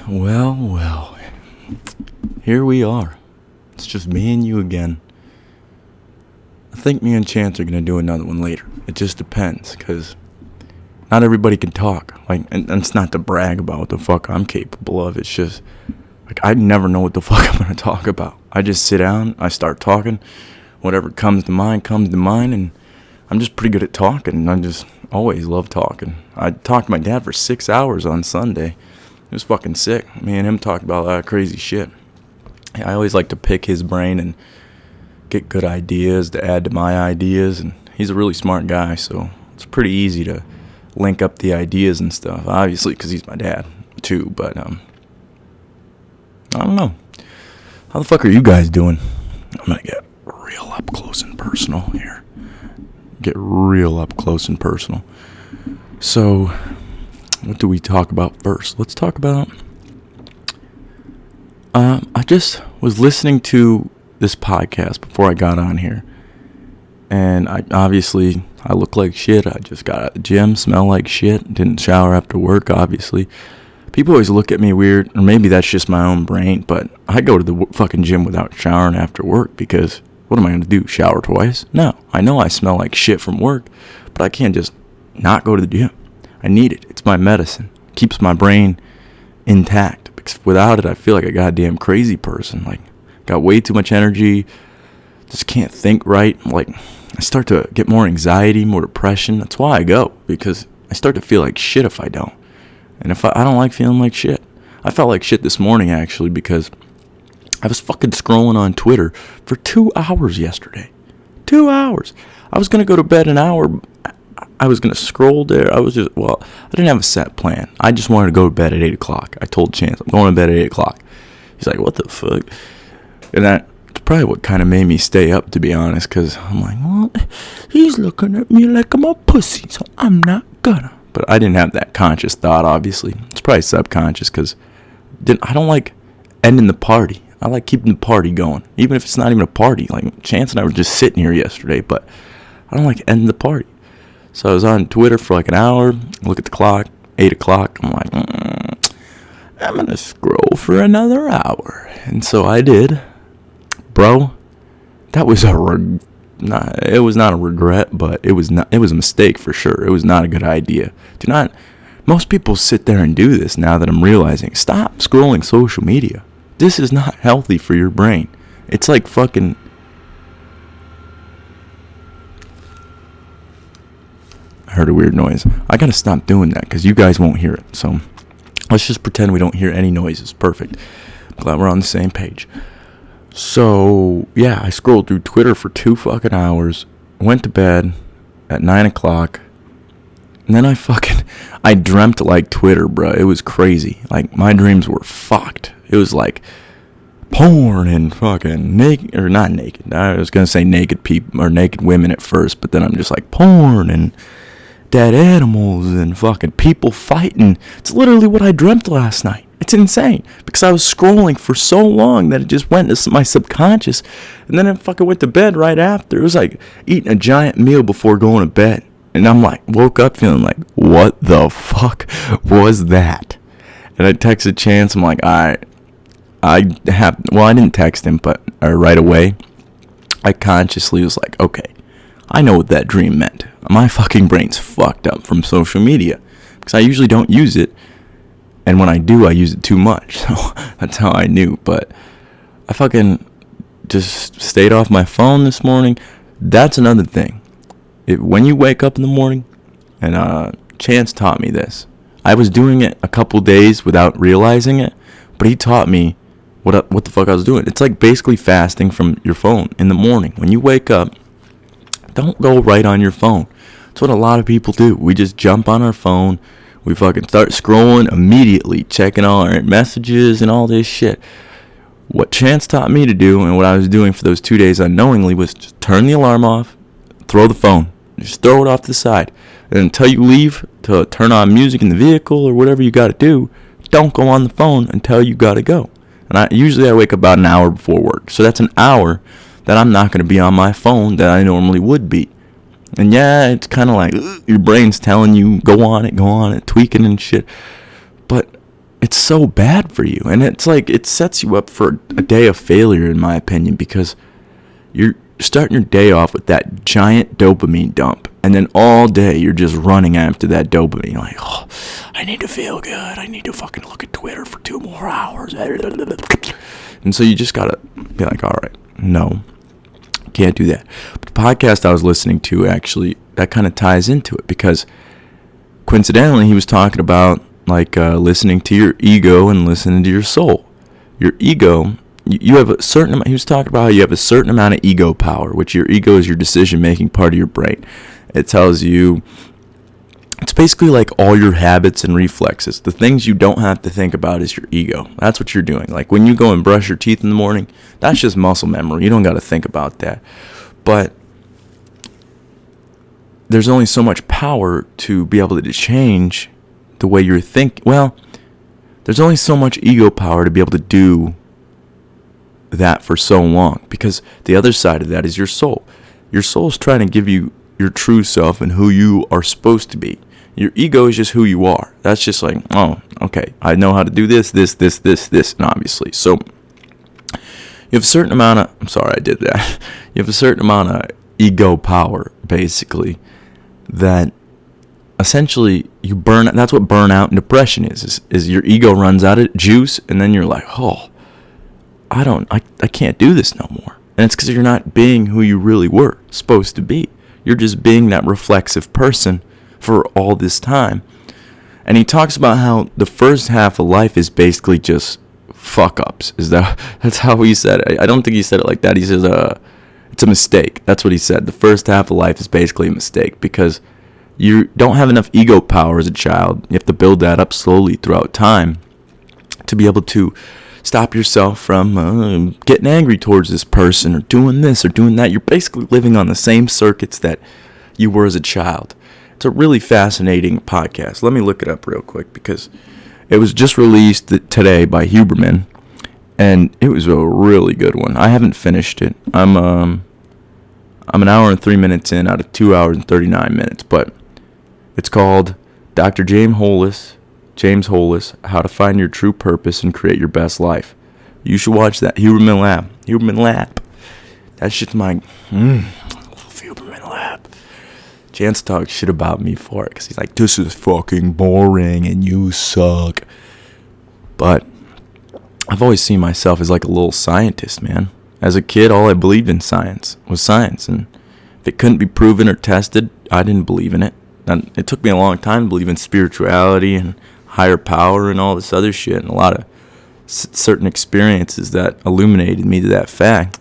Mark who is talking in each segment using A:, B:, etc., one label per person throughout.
A: Well, here we are. It's just me and you again. I think me and Chance are going to do another one later. It just depends, because not everybody can talk. And it's not to brag about what the fuck I'm capable of. It's just, I never know what the fuck I'm going to talk about. I just sit down, I start talking. Whatever comes to mind, and I'm just pretty good at talking. I just always love talking. I talked to my dad for 6 hours on Sunday. It was fucking sick. Me and him talked about a lot of crazy shit. I always like to pick his brain and get good ideas to add to my ideas. And he's a really smart guy, so it's pretty easy to link up the ideas and stuff. Obviously, because he's my dad, too. But, I don't know. How the fuck are you guys doing? I'm going to get real up close and personal here. So, what do we talk about first? Let's talk about... I just was listening to this podcast before I got on here. And I look like shit. I just got out of the gym, smell like shit. Didn't shower after work, obviously. People always look at me weird, or maybe that's just my own brain, but I go to the fucking gym without showering after work because what am I going to do, shower twice? No, I know I smell like shit from work, but I can't just not go to the gym. I need it. It's my medicine. It keeps my brain intact. Because without it, I feel like a goddamn crazy person. Got way too much energy, just can't think right. I start to get more anxiety, more depression. That's why I go, because I start to feel like shit if I don't. And if I don't like feeling like shit. I felt like shit this morning, actually, because I was fucking scrolling on Twitter for 2 hours yesterday. 2 hours. I was going to go to bed an hour. I was going to scroll there. I didn't have a set plan. I just wanted to go to bed at 8 o'clock. I told Chance, I'm going to bed at 8 o'clock. He's like, what the fuck? And that's probably what kind of made me stay up, to be honest, because I'm like, well, he's looking at me like I'm a pussy, so I'm not gonna. But I didn't have that conscious thought, obviously. It's probably subconscious, because I don't like ending the party. I like keeping the party going, even if it's not even a party. Chance and I were just sitting here yesterday, but I don't like ending the party. So I was on Twitter for an hour, look at the clock, 8 o'clock. I'm like, I'm going to scroll for another hour. And so I did. Bro, that was it was not a regret, but it was a mistake for sure. It was not a good idea. Most people sit there and do this now that I'm realizing. Stop scrolling social media. This is not healthy for your brain. It's like fucking... I heard a weird noise. I gotta stop doing that because you guys won't hear it. So let's just pretend we don't hear any noises. Perfect. I'm glad we're on the same page. So yeah, I scrolled through Twitter for 2 fucking hours. Went to bed at 9 o'clock. And then I dreamt like Twitter, bro. It was crazy. My dreams were fucked. It was porn and fucking naked, or not naked. I was gonna say naked people or naked women at first, but then I'm just porn and dead animals and fucking people fighting. It's literally what I dreamt last night. It's insane because I was scrolling for so long that it just went to my subconscious, and then I fucking went to bed right after. It was like eating a giant meal before going to bed, and I'm woke up feeling what the fuck was that? And I texted Chance. I'm like, I didn't text him, but right away, I consciously was like, okay, I know what that dream meant. My fucking brain's fucked up from social media because I usually don't use it, and when I do, I use it too much. So that's how I knew. But I fucking just stayed off my phone this morning. That's another thing. When you wake up in the morning, and Chance taught me this. I was doing it a couple days without realizing it, but he taught me what the fuck I was doing. It's basically fasting from your phone in the morning. When you wake up, don't go right on your phone. That's what a lot of people do. We just jump on our phone. We fucking start scrolling immediately, checking all our messages and all this shit. What Chance taught me to do, and what I was doing for those 2 days unknowingly, was just turn the alarm off, throw the phone. Just throw it off to the side. And until you leave to turn on music in the vehicle or whatever you got to do, don't go on the phone until you got to go. And I usually wake up about an hour before work. So that's an hour that I'm not going to be on my phone that I normally would be. And yeah, it's kind of your brain's telling you, go on it, tweaking and shit. But it's so bad for you. And it's like, it sets you up for a day of failure, in my opinion, because you're starting your day off with that giant dopamine dump. And then all day you're just running after that dopamine. You're like, oh, I need to feel good. I need to fucking look at Twitter for 2 more hours. And so you just gotta be like, all right, no, can't do that. But the podcast I was listening to, actually, that kind of ties into it, because coincidentally he was talking about like listening to your ego and listening to your soul. Your ego, you have a certain amount. He was talking about how you have a certain amount of ego power, which your ego is your decision-making part of your brain. It tells you, it's basically like all your habits and reflexes. The things you don't have to think about is your ego. That's what you're doing. Like when you go and brush your teeth in the morning, that's just muscle memory. You don't got to think about that. But there's only so much power to be able to change the way you're thinking. Well, there's only so much ego power to be able to do that for so long, because the other side of that is your soul. Your soul is trying to give you your true self and who you are supposed to be. Your ego is just who you are. That's just like, oh, okay, I know how to do this, and obviously. So you have a certain amount of, I'm sorry I did that. You have a certain amount of ego power, basically, that essentially you burn. That's what burnout and depression is your ego runs out of juice, and then you're like, oh, I can't do this no more. And it's because you're not being who you really were supposed to be. You're just being that reflexive person for all this time. And he talks about how the first half of life is basically just fuck ups. That's how he said it. I don't think he said it like that. He says it's a mistake. That's what he said. The first half of life is basically a mistake, because you don't have enough ego power as a child. You have to build that up slowly throughout time to be able to stop yourself from getting angry towards this person or doing this or doing that. You're basically living on the same circuits that you were as a child. It's a really fascinating podcast. Let me look it up real quick, because it was just released today by Huberman, and it was a really good one. I haven't finished it. I'm an hour and 3 minutes in out of 2 hours and 39 minutes, but it's called Dr. James Hollis, How to Find Your True Purpose and Create Your Best Life. You should watch that. Huberman Lab. That shit's my Huberman Lab. Chance talks shit about me for it, because he's like, this is fucking boring and you suck. But I've always seen myself as like a little scientist, man. As a kid, all I believed in was science. And if it couldn't be proven or tested, I didn't believe in it. And it took me a long time to believe in spirituality and higher power and all this other shit, and a lot of certain experiences that illuminated me to that fact.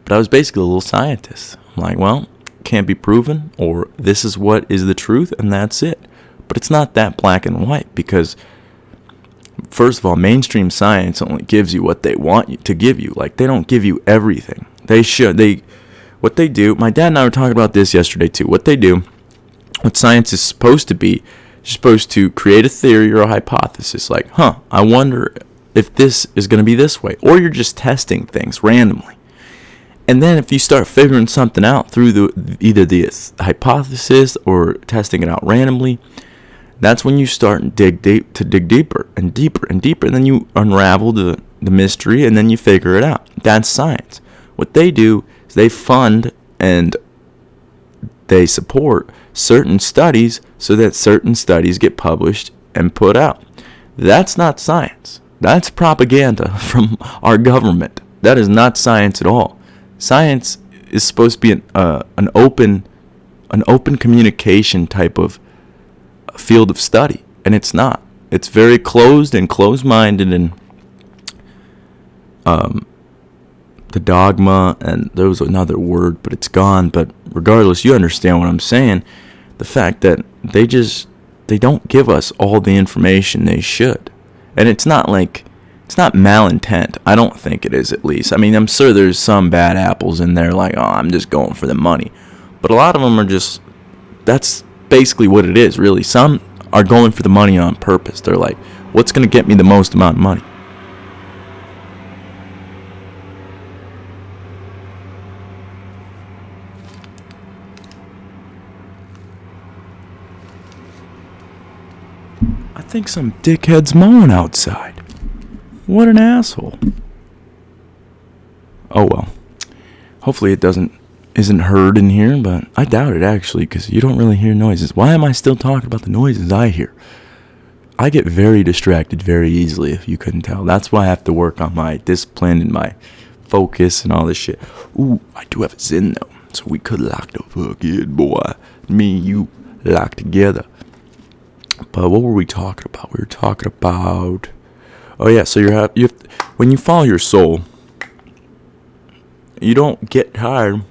A: But I was basically a little scientist. I'm like, well, can't be proven, or this is what is the truth, and that's it. But it's not that black and white, because first of all, mainstream science only gives you what they want you to give you. Like, they don't give you everything. What they do, my dad and I were talking about this yesterday too. What science is supposed to be, you're supposed to create a theory or a hypothesis, like, I wonder if this is going to be this way. Or you're just testing things randomly. And then if you start figuring something out through either the hypothesis or testing it out randomly, that's when you start to dig deeper and deeper and deeper. And then you unravel the mystery, and then you figure it out. That's science. What they do is they fund and they support certain studies so that certain studies get published and put out. That's not science. That's propaganda from our government. That is not science at all. Science is supposed to be an open communication type of field of study, and it's not. It's very closed and closed-minded, and the dogma, and there was another word, but it's gone. But regardless, you understand what I'm saying. The fact that they don't give us all the information they should. And it's not malintent. I don't think it is, at least. I mean, I'm sure there's some bad apples in there, like, oh, I'm just going for the money. But a lot of them are that's basically what it is, really. Some are going for the money on purpose. They're like, what's going to get me the most amount of money? I think some dickhead's mowing outside. What an asshole. Oh well. Hopefully it isn't heard in here, but I doubt it actually, because you don't really hear noises. Why am I still talking about the noises I hear? I get very distracted very easily, if you couldn't tell. That's why I have to work on my discipline and my focus and all this shit. Ooh, I do have a Zen though, so we could lock the fuck in, boy. Me and you locked together. But what were we talking about? We were talking about... Oh yeah, so when you follow your soul, you don't get tired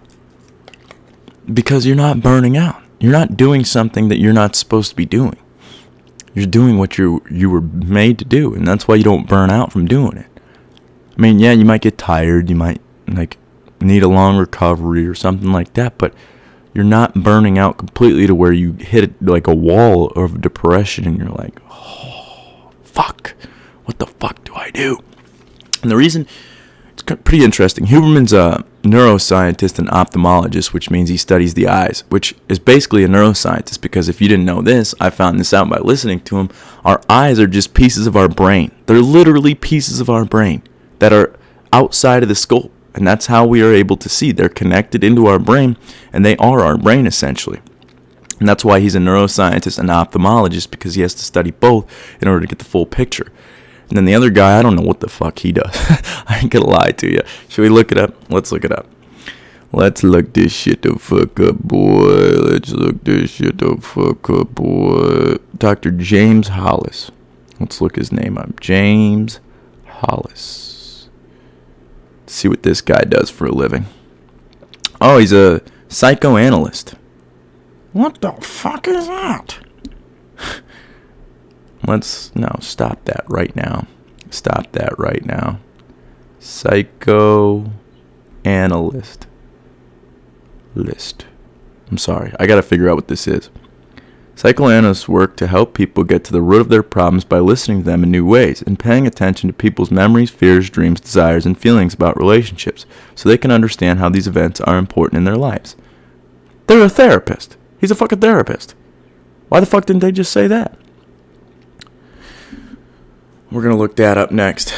A: because you're not burning out. You're not doing something that you're not supposed to be doing. You're doing what you were made to do, and that's why you don't burn out from doing it. I mean, yeah, you might get tired, you might need a long recovery or something like that, but you're not burning out completely to where you hit like a wall of depression and you're like, oh, fuck, what the fuck do I do? And the reason, it's pretty interesting. Huberman's a neuroscientist and ophthalmologist, which means he studies the eyes, which is basically a neuroscientist, because if you didn't know this, I found this out by listening to him. Our eyes are just pieces of our brain. They're literally pieces of our brain that are outside of the skull, and that's how we are able to see. They're connected into our brain, and they are our brain essentially. And that's why he's a neuroscientist and ophthalmologist, because he has to study both in order to get the full picture. And then the other guy, I don't know what the fuck he does. I ain't gonna lie to you. Should we look it up? Let's look it up. Let's look this shit the fuck up, boy. Let's look this shit the fuck up, boy. Dr. James Hollis. Let's look his name up. James Hollis. Let's see what this guy does for a living. Oh, he's a psychoanalyst. What the fuck is that? Stop that right now. Stop that right now. Psychoanalyst. I'm sorry. I gotta figure out what this is. Psychoanalysts work to help people get to the root of their problems by listening to them in new ways and paying attention to people's memories, fears, dreams, desires, and feelings about relationships so they can understand how these events are important in their lives. They're a therapist. He's a fucking therapist. Why the fuck didn't they just say that? We're going to look that up next.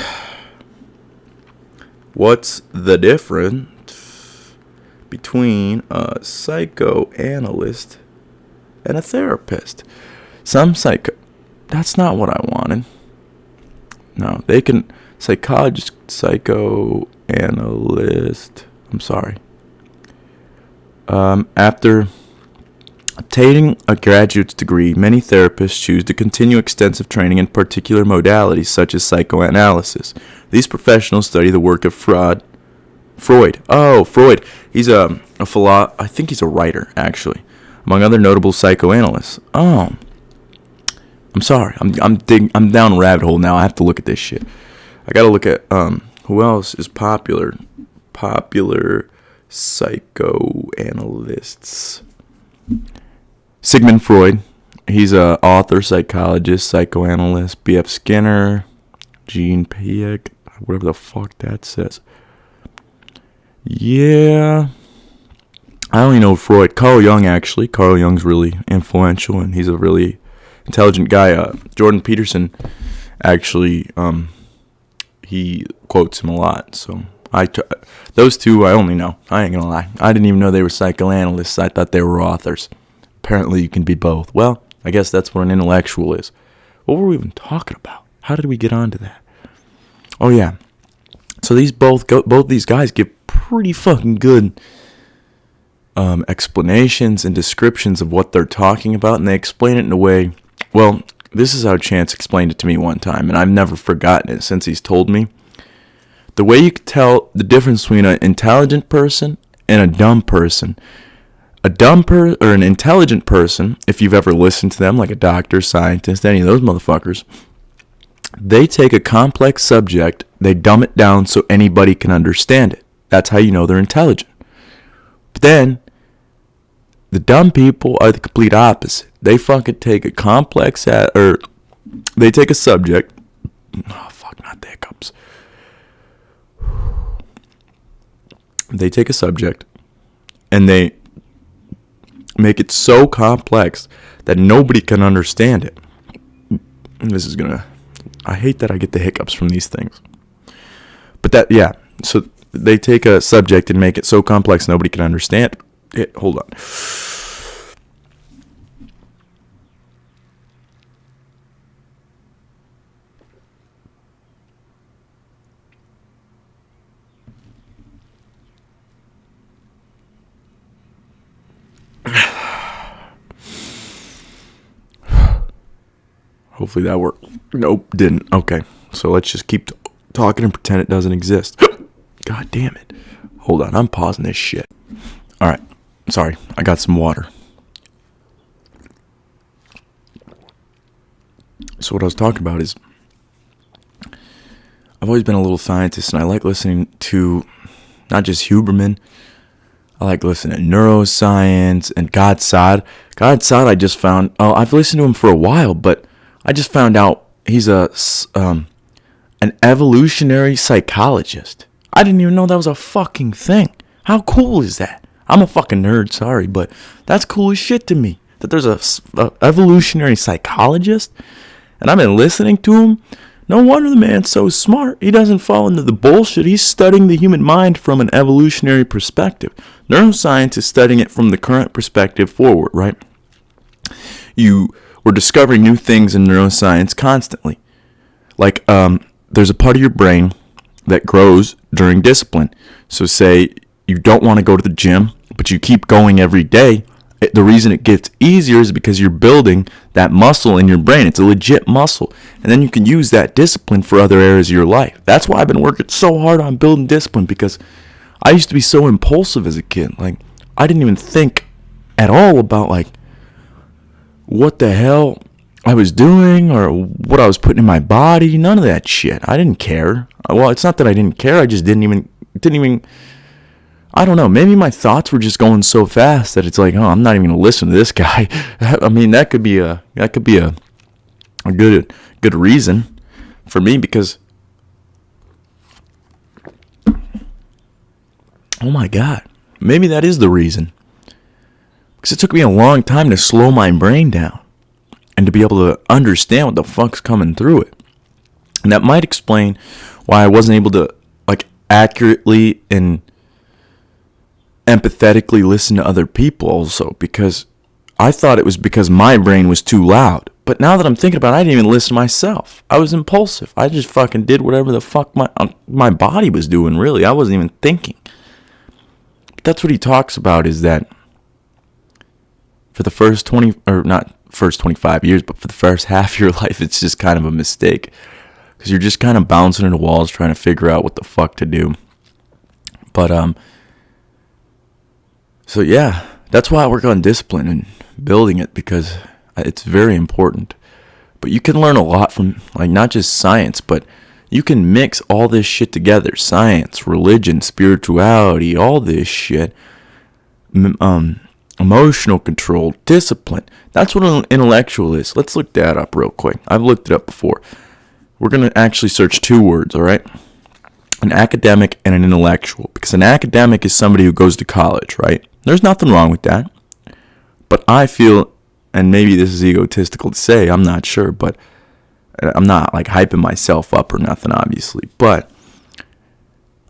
A: What's the difference between a psychoanalyst and a therapist? That's not what I wanted. No, they can... Psychologist, psychoanalyst... I'm sorry. After obtaining a graduate's degree, many therapists choose to continue extensive training in particular modalities such as psychoanalysis. These professionals study the work of Freud. Oh, Freud. He's I think he's a writer, actually, among other notable psychoanalysts. Oh, I'm sorry. I'm down a rabbit hole now. I have to look at this shit. I gotta look at who else is popular psychoanalysts. Sigmund Freud. He's a author, psychologist, psychoanalyst. B.F. Skinner, Jean Piaget, whatever the fuck that says. Yeah, I only know Freud. Carl Jung, actually. Carl Jung's really influential, and he's a really intelligent guy. Jordan Peterson, actually, he quotes him a lot. So those two I only know. I ain't gonna lie. I didn't even know they were psychoanalysts. I thought they were authors. Apparently you can be both. Well, I guess that's what an intellectual is. What were we even talking about? How did we get onto that? Oh yeah. So both these guys give pretty fucking good explanations and descriptions of what they're talking about, and they explain it in a way. Well, this is how Chance explained it to me one time, and I've never forgotten it since he's told me. The way you can tell the difference between an intelligent person and a dumb person. Or an intelligent person, if you've ever listened to them, like a doctor, scientist, any of those motherfuckers, they take a complex subject, they dumb it down so anybody can understand it. That's how you know they're intelligent. But then, the dumb people are the complete opposite. They fucking take a complex, they take a subject, not the hiccups. They take a subject, and they make it so complex that nobody can understand it. I hate that I get the hiccups from these things. But so they take a subject and make it so complex nobody can understand it. Hold on. Hopefully that worked. Nope, didn't. Okay, so let's just keep talking and pretend it doesn't exist. God damn it. Hold on, I'm pausing this shit. Alright, sorry, I got some water. So what I was talking about is, I've always been a little scientist, and I like listening to not just Huberman. I like listening to neuroscience and God Saad. God Saad, I just found. Oh, I've listened to him for a while, but I just found out he's an evolutionary psychologist. I didn't even know that was a fucking thing. How cool is that? I'm a fucking nerd, sorry, but that's cool as shit to me. That there's a evolutionary psychologist, and I've been listening to him. No wonder the man's so smart. He doesn't fall into the bullshit. He's studying the human mind from an evolutionary perspective. Neuroscience is studying it from the current perspective forward, right? We're discovering new things in neuroscience constantly. Like, there's a part of your brain that grows during discipline. So say you don't want to go to the gym, but you keep going every day. The reason it gets easier is because you're building that muscle in your brain. It's a legit muscle. And then you can use that discipline for other areas of your life. That's why I've been working so hard on building discipline, because I used to be so impulsive as a kid. Like, I didn't even think at all about, like, what the hell I was doing or what I was putting in my body. None of that shit. I didn't care. Well, it's not that I didn't care. I just didn't even, I don't know. Maybe my thoughts were just going so fast that it's like, oh, I'm not even going to listen to this guy. I mean, that could be a good reason for me, because, oh my God, maybe that is the reason. Because it took me a long time to slow my brain down and to be able to understand what the fuck's coming through it. And that might explain why I wasn't able to, like, accurately and empathetically listen to other people also, because I thought it was because my brain was too loud. But now that I'm thinking about it, I didn't even listen to myself. I was impulsive. I just fucking did whatever the fuck my body was doing, really. I wasn't even thinking. But that's what he talks about, is that for the first 25 years, but for the first half of your life, it's just kind of a mistake. Because you're just kind of bouncing into walls trying to figure out what the fuck to do. But, so yeah, that's why I work on discipline and building it, because it's very important. But you can learn a lot from, like, not just science, but you can mix all this shit together. Science, religion, spirituality, all this shit. Emotional control, discipline. That's what an intellectual is. Let's look that up real quick. I've looked it up before. We're going to actually search two words, all right? An academic and an intellectual. Because an academic is somebody who goes to college, right? There's nothing wrong with that. But I feel, and maybe this is egotistical to say, I'm not sure, but I'm not, like, hyping myself up or nothing, obviously. But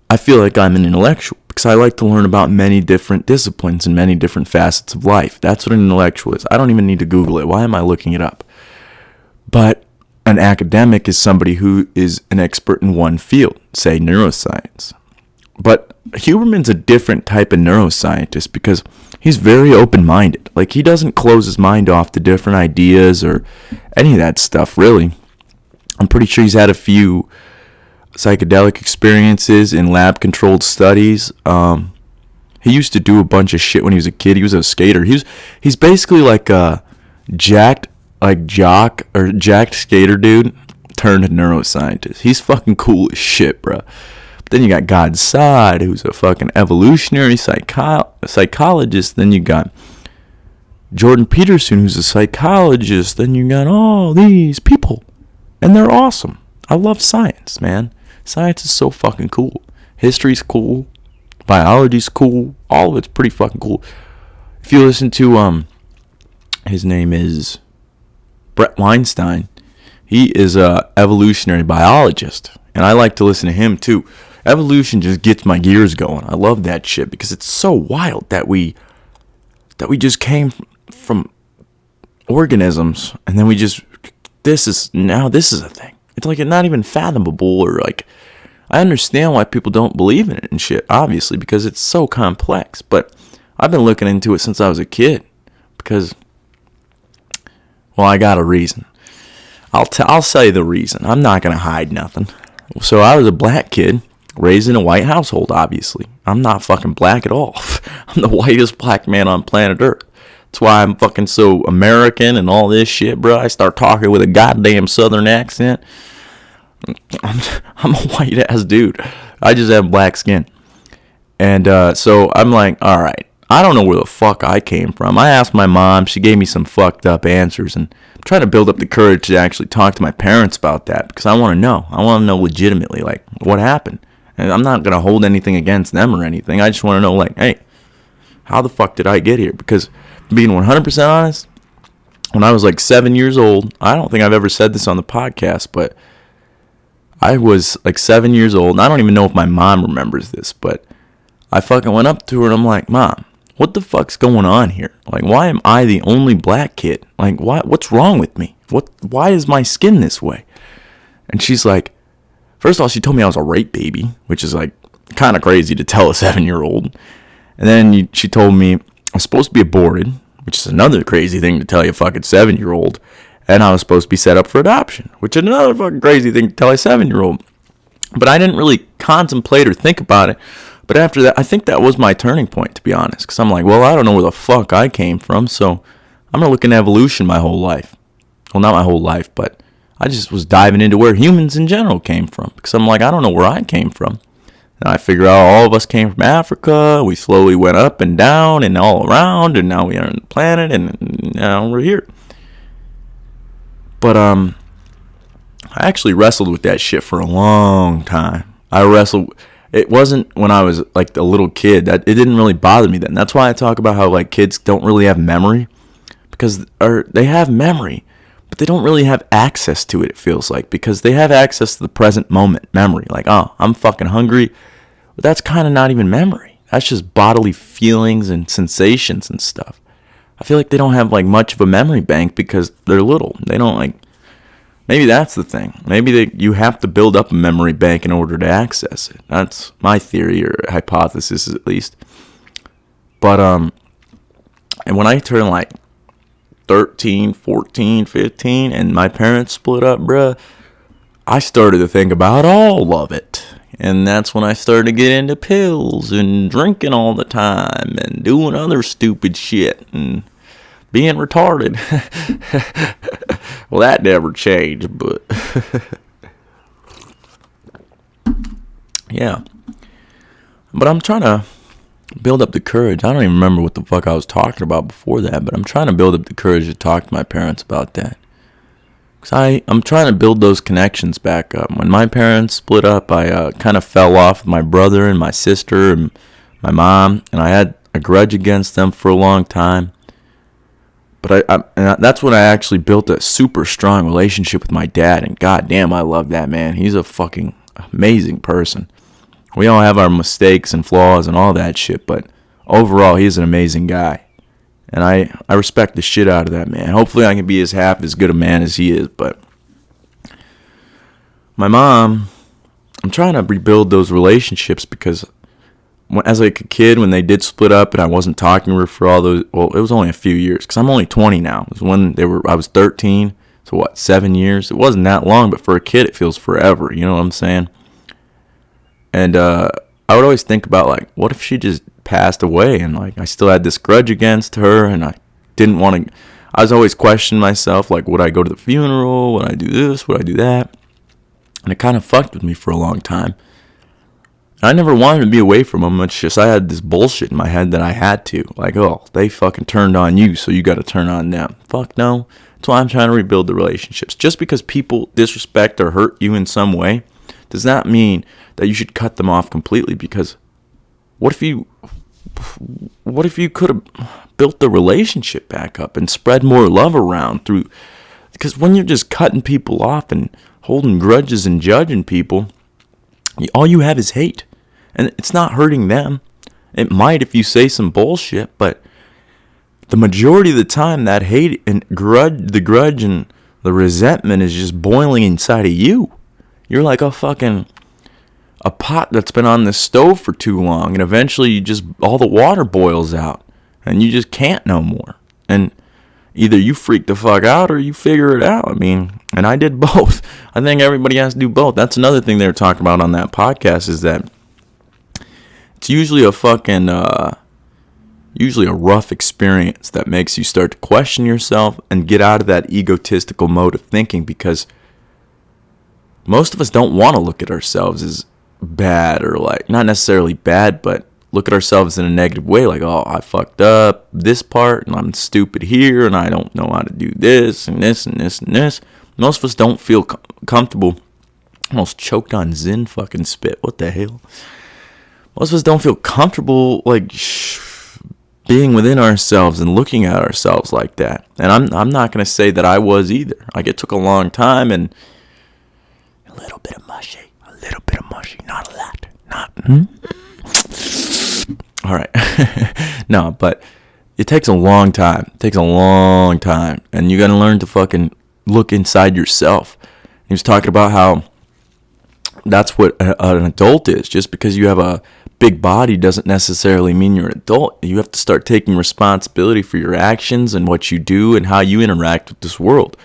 A: I feel like I'm an intellectual, because I like to learn about many different disciplines and many different facets of life. That's what an intellectual is. I don't even need to Google it. Why am I looking it up? But an academic is somebody who is an expert in one field, say neuroscience. But Huberman's a different type of neuroscientist, because he's very open-minded. Like, he doesn't close his mind off to different ideas or any of that stuff, really. I'm pretty sure he's had a few psychedelic experiences in lab-controlled studies. He used to do a bunch of shit when he was a kid. He was a skater. He's basically like a jacked skater dude turned neuroscientist. He's fucking cool as shit, bro. But then you got God Saad, who's a fucking evolutionary psychologist. Then you got Jordan Peterson, who's a psychologist. Then you got all these people, and they're awesome. I love science, man. Science is so fucking cool. History's cool. Biology's cool. All of it's pretty fucking cool. If you listen to, his name is Brett Weinstein. He is a evolutionary biologist, and I like to listen to him too. Evolution just gets my gears going. I love that shit because it's so wild that we just came from organisms, and then this is a thing. It's like not even fathomable, or like, I understand why people don't believe in it and shit, obviously, because it's so complex. But I've been looking into it since I was a kid because, well, I got a reason. I'll say the reason. I'm not going to hide nothing. So I was a black kid raised in a white household, obviously. I'm not fucking black at all. I'm the whitest black man on planet Earth. That's why I'm fucking so American and all this shit, bro. I start talking with a goddamn southern accent. I'm a white ass dude. I just have black skin. And so I'm like, all right, I don't know where the fuck I came from. I asked my mom. She gave me some fucked up answers. And I'm trying to build up the courage to actually talk to my parents about that because I want to know. I want to know legitimately, like, what happened. And I'm not going to hold anything against them or anything. I just want to know, like, hey, how the fuck did I get here? Because being 100% honest, when I was like 7 years old, I don't think I've ever said this on the podcast, but I was like 7 years old, and I don't even know if my mom remembers this, but I fucking went up to her and I'm like, Mom, what the fuck's going on here? Like, why am I the only black kid? Like, what's wrong with me? Why is my skin this way? And she's like, first of all, she told me I was a rape baby, which is like kind of crazy to tell a 7-year-old. And then she told me I was supposed to be aborted, which is another crazy thing to tell you a fucking 7-year-old. And I was supposed to be set up for adoption, which is another fucking crazy thing to tell a 7-year-old. But I didn't really contemplate or think about it. But after that, I think that was my turning point, to be honest. Because I'm like, well, I don't know where the fuck I came from, so I'm going to look into evolution my whole life. Well, not my whole life, but I just was diving into where humans in general came from. Because I'm like, I don't know where I came from. And I figure out all of us came from Africa. We slowly went up and down and all around. And now we are on the planet. And now we're here. But I actually wrestled with that shit for a long time. It wasn't when I was like a little kid. It didn't really bother me then. That's why I talk about how like kids don't really have memory. Because they have memory. But they don't really have access to it, it feels like. Because they have access to the present moment memory. Like, oh, I'm fucking hungry. But that's kind of not even memory. That's just bodily feelings and sensations and stuff. I feel like they don't have like much of a memory bank because they're little. They don't like... Maybe that's the thing. Maybe you have to build up a memory bank in order to access it. That's my theory or hypothesis at least. But, and when I turned like 13, 14, 15, and my parents split up, bruh, I started to think about all of it. And that's when I started to get into pills and drinking all the time and doing other stupid shit and being retarded. Well, that never changed, but yeah. But I'm trying to build up the courage. I don't even remember what the fuck I was talking about before that, but I'm trying to build up the courage to talk to my parents about that. Because I'm trying to build those connections back up. When my parents split up, I kind of fell off with my brother and my sister and my mom, and I had a grudge against them for a long time. But and that's when I actually built a super strong relationship with my dad, and goddamn, I love that man. He's a fucking amazing person. We all have our mistakes and flaws and all that shit, but overall, he's an amazing guy. And I respect the shit out of that man. Hopefully I can be half as good a man as he is, but my mom, I'm trying to rebuild those relationships because as like a kid, when they did split up and I wasn't talking to her for all those, well, it was only a few years because I'm only 20 now. It was when I was 13, so what, 7 years? It wasn't that long, but for a kid, it feels forever. You know what I'm saying? And I would always think about like, what if she just passed away and like I still had this grudge against her and I didn't want to. I was always questioning myself, like, would I go to the funeral? Would I do this? Would I do that? And it kind of fucked with me for a long time. I never wanted to be away from them. It's just I had this bullshit in my head that I had to. Like, oh, they fucking turned on you, so you got to turn on them. Fuck no. That's why I'm trying to rebuild the relationships. Just because people disrespect or hurt you in some way does not mean that you should cut them off completely. Because what if you could have built the relationship back up and spread more love around through Because when you're just cutting people off and holding grudges and judging people, all you have is hate. And it's not hurting them. It might if you say some bullshit, but the majority of the time that hate and the grudge and the resentment is just boiling inside of you. You're like a pot that's been on the stove for too long, and eventually all the water boils out and you just can't no more. And either you freak the fuck out or you figure it out. I mean, and I did both. I think everybody has to do both. That's another thing they were talking about on that podcast, is that it's usually usually a rough experience that makes you start to question yourself and get out of that egotistical mode of thinking, because most of us don't want to look at ourselves as bad, or like, not necessarily bad, but look at ourselves in a negative way, like, oh, I fucked up this part and I'm stupid here and I don't know how to do this and this and this and this. Most of us don't feel comfortable. Almost choked on Zin fucking spit. What the hell? Most of us don't feel comfortable like being within ourselves and looking at ourselves like that. And I'm not going to say that I was either. Like, it took a long time and a little bit of mushy, not a lot. All right. No, but it takes a long time. And you got to learn to fucking look inside yourself. He was talking about how that's what an adult is. Just because you have a big body doesn't necessarily mean you're an adult. You have to start taking responsibility for your actions and what you do and how you interact with this world.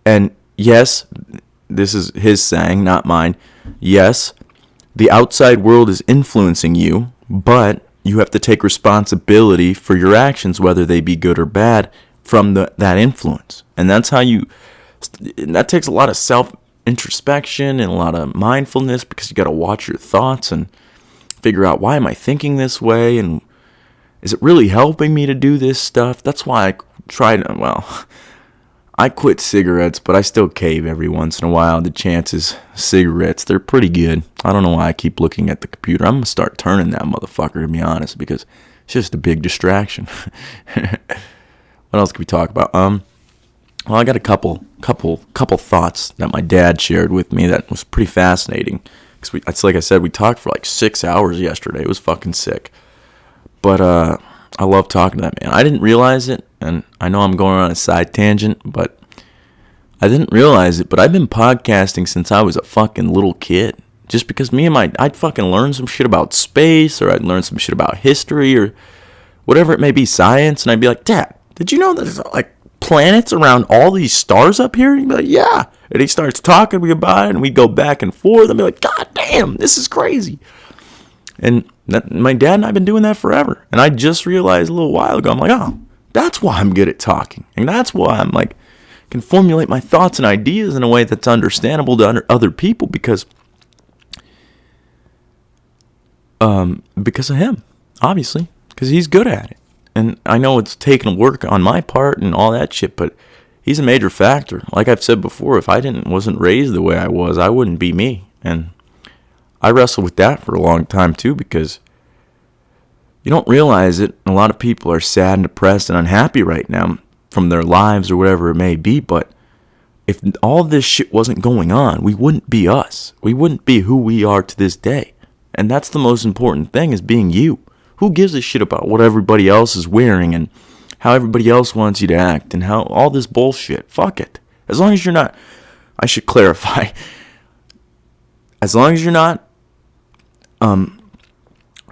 A: And yes, this is his saying, not mine. Yes, the outside world is influencing you, but you have to take responsibility for your actions, whether they be good or bad, from that influence. And that's how that takes a lot of self-introspection and a lot of mindfulness, because you got to watch your thoughts and figure out, why am I thinking this way? And is it really helping me to do this stuff? That's why I quit cigarettes, but I still cave every once in a while. The chances, cigarettes, they're pretty good. I don't know why I keep looking at the computer. I'm going to start turning that motherfucker, to be honest, because it's just a big distraction. What else can we talk about? Well, I got a couple thoughts that my dad shared with me that was pretty fascinating. Because it's like I said, we talked for like 6 hours yesterday. It was fucking sick. But I love talking to that man. I didn't realize it, and I know I'm going on a side tangent, but I didn't realize it. But I've been podcasting since I was a fucking little kid. Just because I'd fucking learn some shit about space, or I'd learn some shit about history, or whatever it may be, science, and I'd be like, Dad, did you know there's like planets around all these stars up here? And he'd be like, yeah. And he starts talking to me about it, and we'd go back and forth. I'd be like, God damn, this is crazy. And my dad and I have been doing that forever. And I just realized a little while ago, I'm like, oh, that's why I'm good at talking. And that's why I'm like, can formulate my thoughts and ideas in a way that's understandable to other people, because of him, obviously, because he's good at it. And I know it's taken work on my part and all that shit, but he's a major factor. Like I've said before, if I wasn't raised the way I was, I wouldn't be me. And I wrestled with that for a long time too, because you don't realize it. A lot of people are sad and depressed and unhappy right now from their lives or whatever it may be. But if all this shit wasn't going on, we wouldn't be us. We wouldn't be who we are to this day. And that's the most important thing, is being you. Who gives a shit about what everybody else is wearing and how everybody else wants you to act and how all this bullshit? Fuck it. As long as you're not, I should clarify, as long as you're not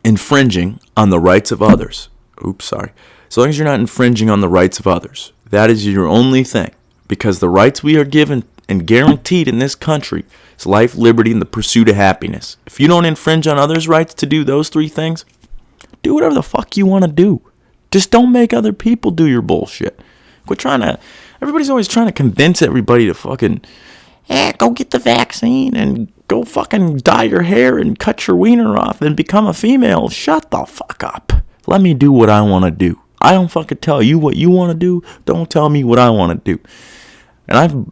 A: infringing on the rights of others. As long as you're not infringing on the rights of others, that is your only thing. Because the rights we are given and guaranteed in this country is life, liberty, and the pursuit of happiness. If you don't infringe on others' rights to do those three things, do whatever the fuck you want to do. Just don't make other people do your bullshit. Everybody's always trying to convince everybody to fucking, go get the vaccine and go fucking dye your hair and cut your wiener off and become a female. Shut the fuck up. Let me do what I want to do. I don't fucking tell you what you want to do. Don't tell me what I want to do. And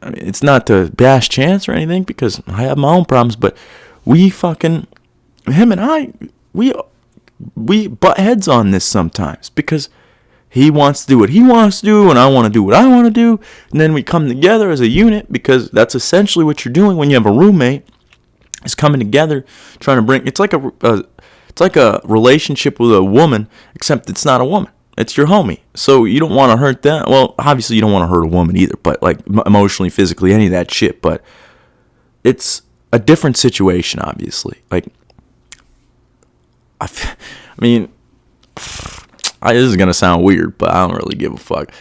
A: it's not to bash Chance or anything, because I have my own problems, but him and I, we butt heads on this sometimes, because He wants to do what he wants to do, and I want to do what I want to do. And then we come together as a unit, because that's essentially what you're doing when you have a roommate. Is coming together, trying to bring. It's like a relationship with a woman, except it's not a woman. It's your homie. So you don't want to hurt that. Well, obviously you don't want to hurt a woman either, but like emotionally, physically, any of that shit. But it's a different situation, obviously. Like, I mean, this is going to sound weird, but I don't really give a fuck.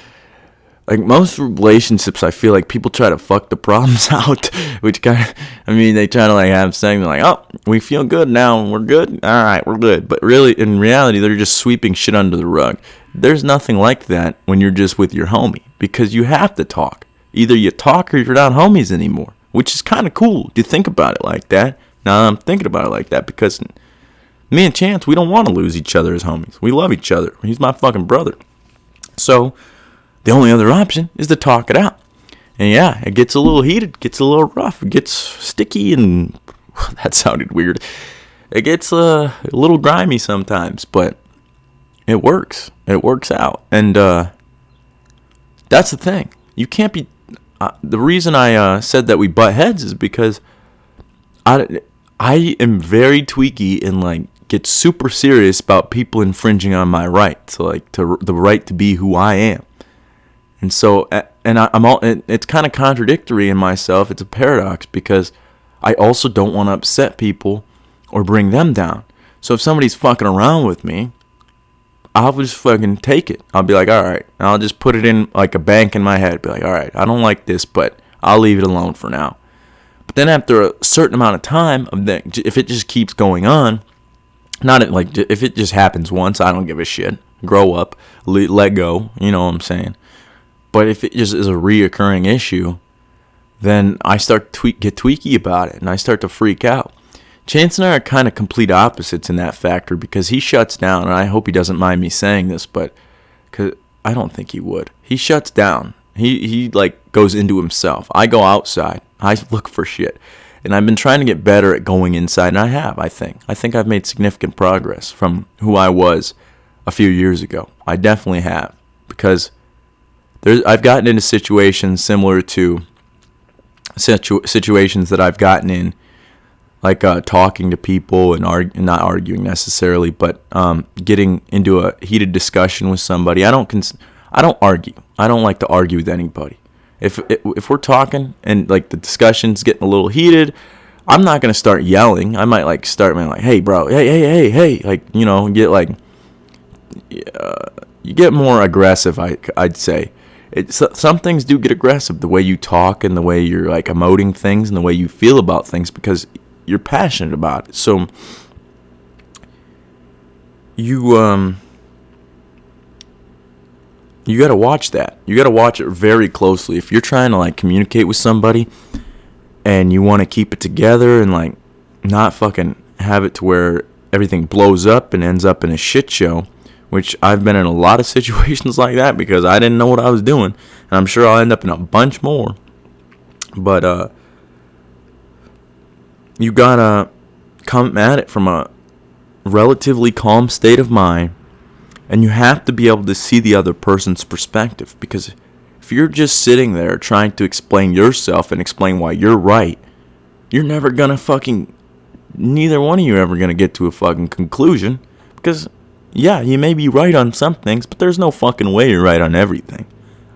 A: Like, most relationships, I feel like people try to fuck the problems out, which kind of, they try to, like, have sex, and like, oh, we feel good now, we're good, all right, we're good. But really, in reality, they're just sweeping shit under the rug. There's nothing like that when you're just with your homie, because you have to talk. Either you talk or you're not homies anymore, which is kind of cool to think about it like that. Now I'm thinking about it like that, because me and Chance, we don't want to lose each other as homies. We love each other. He's my fucking brother. So the only other option is to talk it out. And yeah, it gets a little heated, gets a little rough, it gets sticky, and that sounded weird. It gets a little grimy sometimes, but it works. It works out. And that's the thing. You can't be... the reason I said that we butt heads is because I am very tweaky and, like, get super serious about people infringing on my right. So, like, to the right to be who I am. And so, it's kind of contradictory in myself. It's a paradox, because I also don't want to upset people or bring them down. So if somebody's fucking around with me, I'll just fucking take it. I'll be like, all right. And I'll just put it in like a bank in my head. Be like, all right, I don't like this, but I'll leave it alone for now. But then after a certain amount of time, if it just keeps going on, if it just happens once, I don't give a shit. Grow up, let go. You know what I'm saying? But if it just is a reoccurring issue, then I start to get tweaky about it, and I start to freak out. Chance and I are kind of complete opposites in that factor, because he shuts down, and I hope he doesn't mind me saying this, but cause I don't think he would. He shuts down. He like goes into himself. I go outside. I look for shit. And I've been trying to get better at going inside, and I have, I think. I think I've made significant progress from who I was a few years ago. I definitely have, because I've gotten into situations similar to situations that I've gotten in, like talking to people and not arguing necessarily, but getting into a heated discussion with somebody. I don't argue. I don't like to argue with anybody. If we're talking and like the discussion's getting a little heated, I'm not gonna start yelling. I might like start like, hey bro, hey, like, you know, get like you get more aggressive. I'd say. Some things do get aggressive, the way you talk and the way you're like emoting things and the way you feel about things, because you're passionate about it. So you got to watch that. You got to watch it very closely. If you're trying to like communicate with somebody and you want to keep it together and like not fucking have it to where everything blows up and ends up in a shit show, which I've been in a lot of situations like that because I didn't know what I was doing, and I'm sure I'll end up in a bunch more. But you gotta come at it from a relatively calm state of mind, and you have to be able to see the other person's perspective, because if you're just sitting there trying to explain yourself and explain why you're right, you're never gonna neither one of you are ever gonna get to a fucking conclusion, because yeah, you may be right on some things, but there's no fucking way you're right on everything.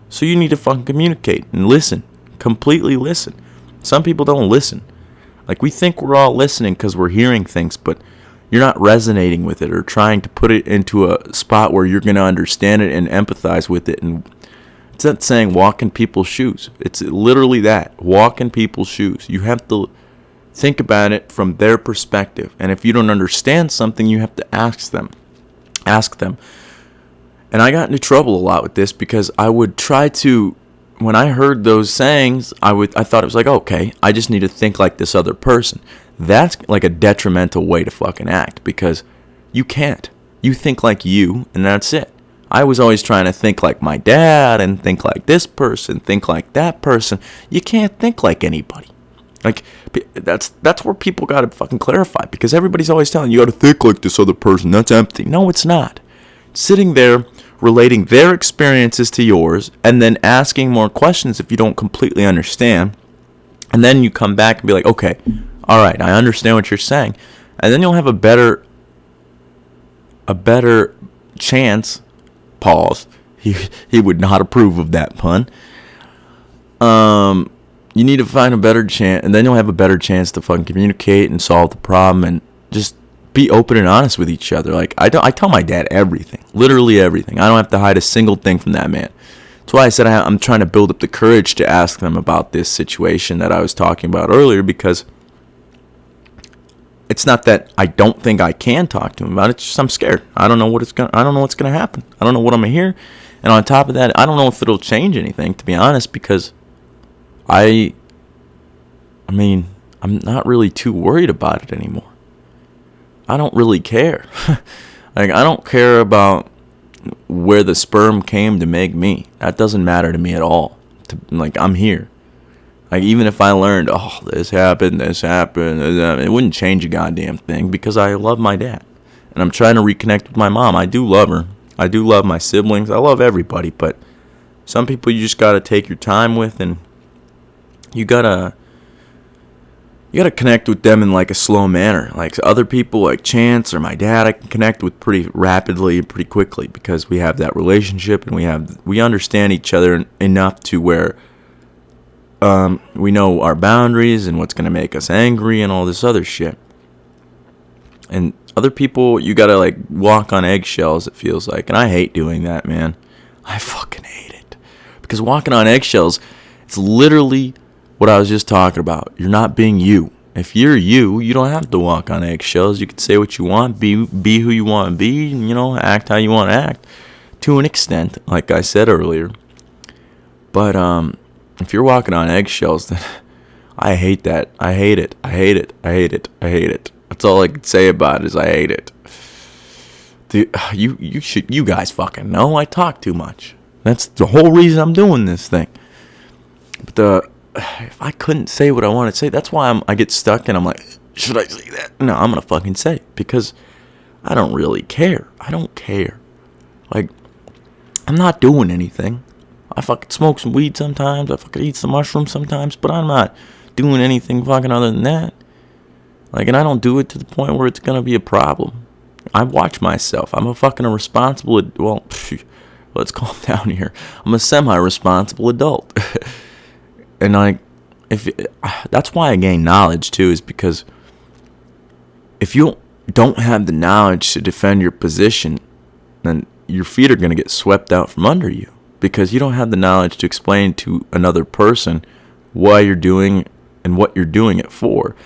A: So you need to fucking communicate and listen. Completely listen. Some people don't listen. Like, we think we're all listening because we're hearing things, but you're not resonating with it or trying to put it into a spot where you're going to understand it and empathize with it. And it's not saying walk in people's shoes. It's literally that. Walk in people's shoes. You have to think about it from their perspective. And if you don't understand something, you have to ask them. And I got into trouble a lot with this because I would try to, when I heard those sayings, I thought it was like, okay, I just need to think like this other person. That's like a detrimental way to fucking act, because you can't. You think like you, and that's it. I was always trying to think like my dad and think like this person, think like that person. You can't think like anybody. Like, that's where people got to fucking clarify, because everybody's always telling you got to think like this other person. That's empty. No, it's not. Sitting there relating their experiences to yours, and then asking more questions if you don't completely understand. And then you come back and be like, okay, all right, I understand what you're saying. And then you'll have a better chance. Pause. He would not approve of that pun. You need to find a better chance, and then you'll have a better chance to fucking communicate and solve the problem and just be open and honest with each other. Like, I tell my dad everything, literally everything. I don't have to hide a single thing from that man. That's why I said I'm trying to build up the courage to ask them about this situation that I was talking about earlier, because it's not that I don't think I can talk to him about it. It's just I'm scared. I don't know what's gonna happen. I don't know what I'm gonna hear. And on top of that, I don't know if it'll change anything, to be honest, because I mean, I'm not really too worried about it anymore. I don't really care. Like, I don't care about where the sperm came to make me. That doesn't matter to me at all. Like, I'm here. Like, even if I learned, oh, this happened, it wouldn't change a goddamn thing, because I love my dad. And I'm trying to reconnect with my mom. I do love her. I do love my siblings. I love everybody. But some people you just got to take your time with, and you got to connect with them in, like, a slow manner. Like, other people, like Chance or my dad, I can connect with pretty rapidly, pretty quickly, because we have that relationship, and we understand each other enough to where we know our boundaries and what's going to make us angry and all this other shit. And other people, you got to, like, walk on eggshells, it feels like. And I hate doing that, man. I fucking hate it. Because walking on eggshells, it's literally what I was just talking about. You're not being you. If you're you, you don't have to walk on eggshells. You can say what you want, be who you want to be, and, act how you want to act, to an extent, like I said earlier. But if you're walking on eggshells, then I hate that. I hate it. I hate it. I hate it. I hate it. That's all I can say about it is I hate it. Dude, you guys fucking know I talk too much. That's the whole reason I'm doing this thing. But if I couldn't say what I want to say, that's why I get stuck and I'm like, should I say that? No, I'm going to fucking say it, because I don't really care. I don't care. Like, I'm not doing anything. I fucking smoke some weed sometimes. I fucking eat some mushrooms sometimes, but I'm not doing anything fucking other than that. Like, and I don't do it to the point where it's going to be a problem. I watch myself. I'm a fucking responsible, let's calm down here. I'm a semi-responsible adult. And that's why I gain knowledge too, is because if you don't have the knowledge to defend your position, then your feet are going to get swept out from under you, because you don't have the knowledge to explain to another person why you're doing and what you're doing it for.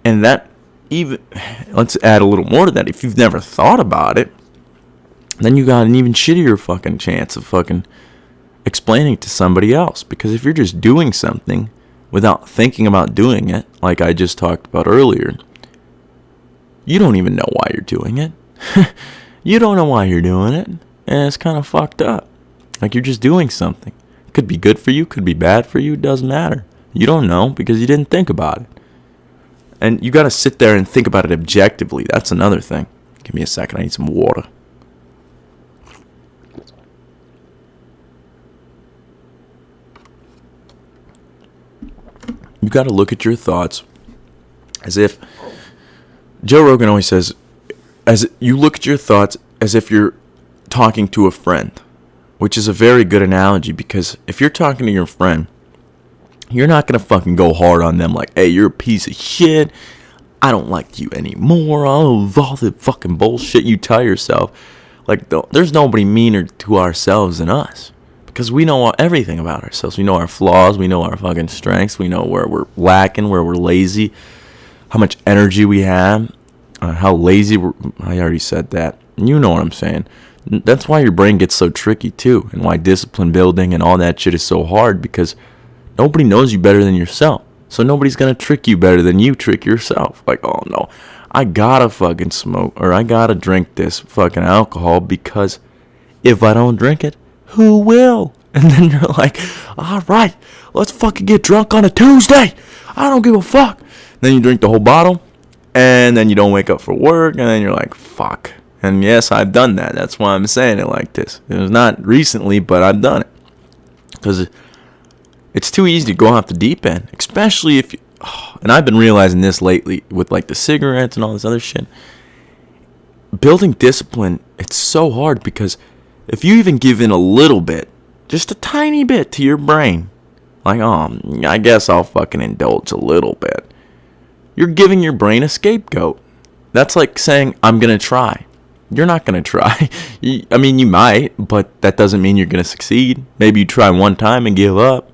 A: And that, even, let's add a little more to that. If you've never thought about it, then you got an even shittier fucking chance of fucking explaining to somebody else. Because if you're just doing something without thinking about doing it, like I just talked about earlier, you don't even know why you're doing it. You don't know why you're doing it, and it's kind of fucked up. Like, you're just doing something. Could be good for you, could be bad for you, it doesn't matter. You don't know because you didn't think about it. And you got to sit there and think about it objectively. That's another thing. Give me a second, I need some water. You got to look at your thoughts as if, Joe Rogan always says, as you look at your thoughts as if you're talking to a friend, which is a very good analogy, because if you're talking to your friend, you're not going to fucking go hard on them like, hey, you're a piece of shit, I don't like you anymore, all the fucking bullshit you tell yourself. Like, there's nobody meaner to ourselves than us, because we know everything about ourselves. We know our flaws, we know our fucking strengths, we know where we're lacking, where we're lazy, how much energy we have, how lazy I already said that. You know what I'm saying. That's why your brain gets so tricky too, and why discipline building and all that shit is so hard, because nobody knows you better than yourself. So nobody's going to trick you better than you trick yourself. Like, oh no, I gotta fucking smoke, or I gotta drink this fucking alcohol, because if I don't drink it, who will? And then you're like, all right, let's fucking get drunk on a Tuesday. I don't give a fuck. Then you drink the whole bottle, and then you don't wake up for work, and then you're like, fuck. And yes, I've done that. That's why I'm saying it like this. It was not recently, but I've done it. Because it's too easy to go off the deep end. Especially if you... and I've been realizing this lately with like the cigarettes and all this other shit. Building discipline, it's so hard because if you even give in a little bit, just a tiny bit to your brain, like, oh, I guess I'll fucking indulge a little bit. You're giving your brain a scapegoat. That's like saying, I'm going to try. You're not going to try. I mean, you might, but that doesn't mean you're going to succeed. Maybe you try one time and give up.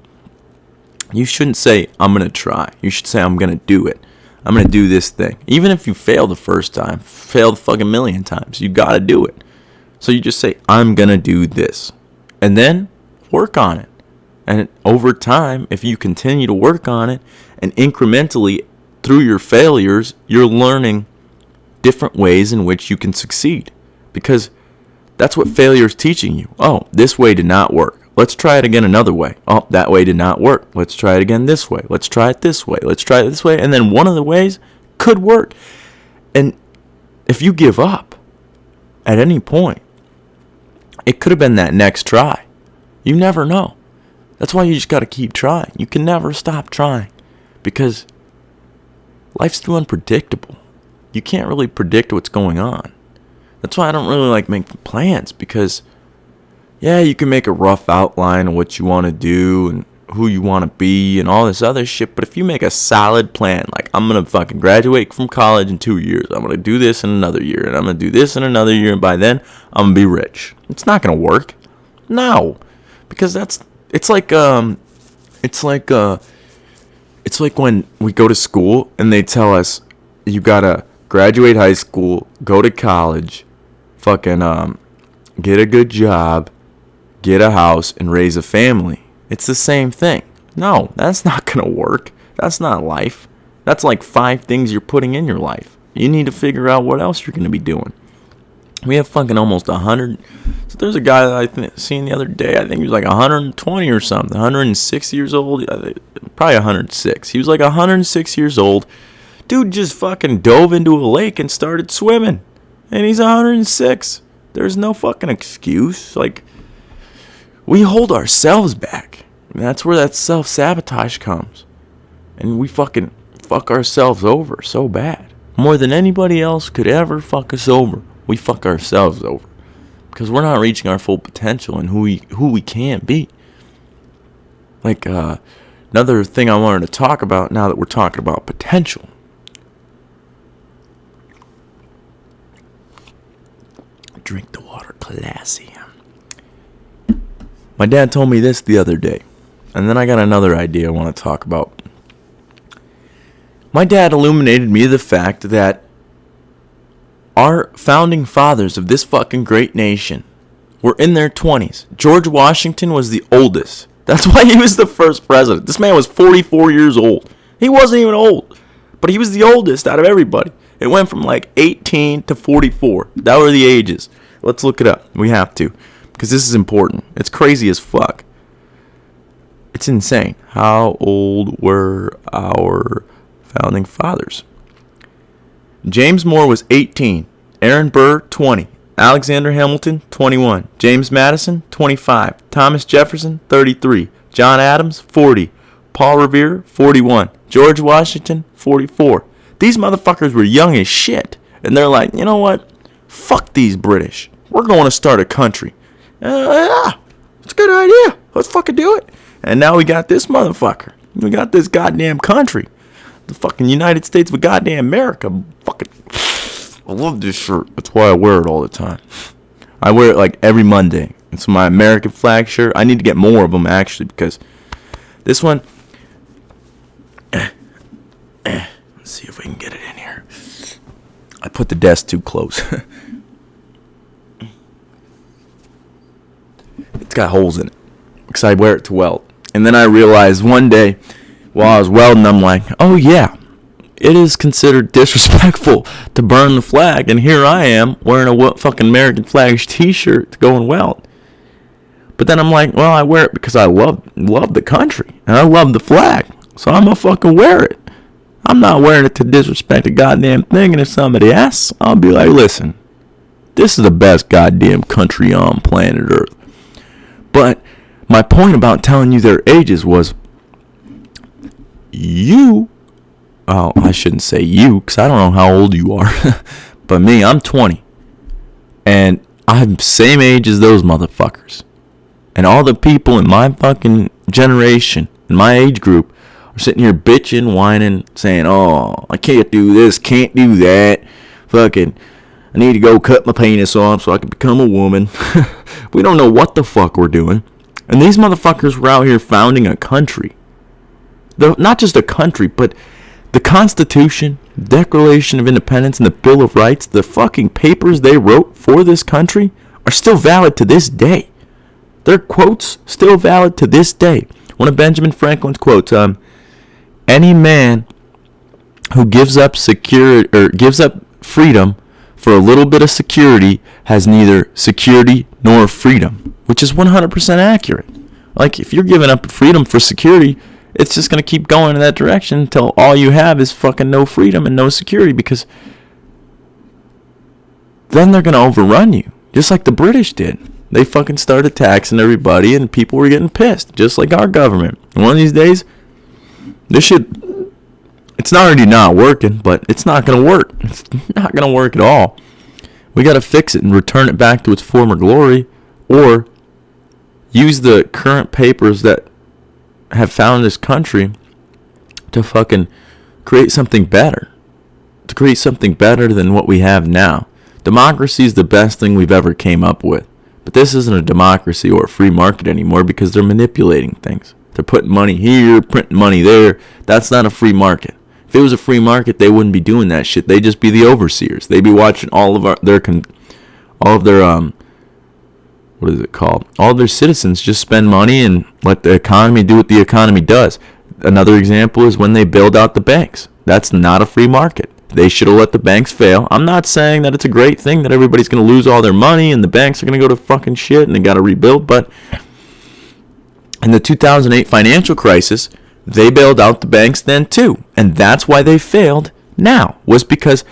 A: You shouldn't say, I'm going to try. You should say, I'm going to do it. I'm going to do this thing. Even if you fail the first time, fail the fucking million times, you got to do it. So you just say, I'm going to do this. And then work on it. And over time, if you continue to work on it and incrementally through your failures, you're learning different ways in which you can succeed. Because that's what failure is teaching you. Oh, this way did not work. Let's try it again another way. Oh, that way did not work. Let's try it again this way. Let's try it this way. Let's try it this way. And then one of the ways could work. And if you give up at any point, it could have been that next try. You never know. That's why you just got to keep trying. You can never stop trying because life's too unpredictable. You can't really predict what's going on. That's why I don't really like making plans because, yeah, you can make a rough outline of what you want to do and who you want to be and all this other shit. But if you make a solid plan, like I'm going to fucking graduate from college in 2 years. I'm going to do this in another year. And I'm going to do this in another year. And by then, I'm going to be rich. It's not going to work. No. Because it's like when we go to school and they tell us you got to graduate high school, go to college, fucking get a good job, get a house, and raise a family. It's the same thing. No, that's not going to work. That's not life. That's like 5 things you're putting in your life. You need to figure out what else you're going to be doing. We have fucking almost 100. So there's a guy that I seen the other day. I think he was like 120 or something. 106 years old. Probably 106. He was like 106 years old. Dude just fucking dove into a lake and started swimming. And he's 106. There's no fucking excuse. Like, we hold ourselves back. And that's where that self-sabotage comes. And we fucking fuck ourselves over so bad. More than anybody else could ever fuck us over. We fuck ourselves over. Because we're not reaching our full potential and who we can be. Like, another thing I wanted to talk about now that we're talking about potential. Drink the water classy. My dad told me this the other day. And then I got another idea I want to talk about. My dad illuminated me the fact that our founding fathers of this fucking great nation were in their 20s. George Washington was the oldest. That's why he was the first president. This man was 44 years old. He wasn't even old. But he was the oldest out of everybody. It went from like 18 to 44. That were the ages. Let's look it up. We have to. Because this is important. It's crazy as fuck. It's insane. How old were our founding fathers? James Moore was 18. Aaron Burr, 20. Alexander Hamilton, 21. James Madison, 25. Thomas Jefferson, 33. John Adams, 40. Paul Revere, 41. George Washington, 44. These motherfuckers were young as shit. And they're like, you know what? Fuck these British. We're going to start a country. Yeah, it's a good idea. Let's fucking do it. And now we got this motherfucker. We got this goddamn country. The fucking United States of goddamn America. Fucking, I love this shirt. That's why I wear it all the time. I wear it like every Monday. It's my American flag shirt. I need to get more of them actually because this one. Let's see if we can get it in here. I put the desk too close. It's got holes in it because I wear it to weld. And then I realized one day while I was welding, I'm like, oh yeah, it is considered disrespectful to burn the flag. And here I am wearing a fucking American flag t-shirt to go and weld. But then I'm like, well, I wear it because I love the country and I love the flag. So I'm going to fucking wear it. I'm not wearing it to disrespect a goddamn thing. And if somebody asks, I'll be like, listen, This is the best goddamn country on planet Earth. But my point about telling you their ages was, I shouldn't say you, because I don't know how old you are. But me, I'm 20. And I'm the same age as those motherfuckers. And all the people in my fucking generation, in my age group, are sitting here bitching, whining, saying, oh, I can't do this, can't do that. Fucking, I need to go cut my penis off so I can become a woman. We don't know what the fuck we're doing. And these motherfuckers were out here founding a country. Not just a country, but the Constitution, Declaration of Independence, and the Bill of Rights, the fucking papers they wrote for this country are still valid to this day. Their quotes still valid to this day. One of Benjamin Franklin's quotes, any man who gives up freedom for a little bit of security has neither security nor freedom, which is 100% accurate. Like, if you're giving up freedom for security, it's just going to keep going in that direction until all you have is fucking no freedom and no security, because then they're going to overrun you, just like the British did. They fucking started taxing everybody and people were getting pissed, just like our government. And one of these days, this shit, it's not already not working, but it's not going to work. It's not going to work at all. We got to fix it and return it back to its former glory, or use the current papers that have found this country to fucking create something better. To create something better than what we have now. Democracy is the best thing we've ever came up with. But this isn't a democracy or a free market anymore, because they're manipulating things. They're putting money here, printing money there. That's not a free market. If it was a free market, they wouldn't be doing that shit. They'd just be the overseers. They'd be watching all of their what is it called? All of their citizens just spend money and let the economy do what the economy does. Another example is when they bailed out the banks. That's not a free market. They should have let the banks fail. I'm not saying that it's a great thing that everybody's going to lose all their money and the banks are going to go to fucking shit and they got to rebuild. But in the 2008 financial crisis, they bailed out the banks then too. And that's why they failed now, was because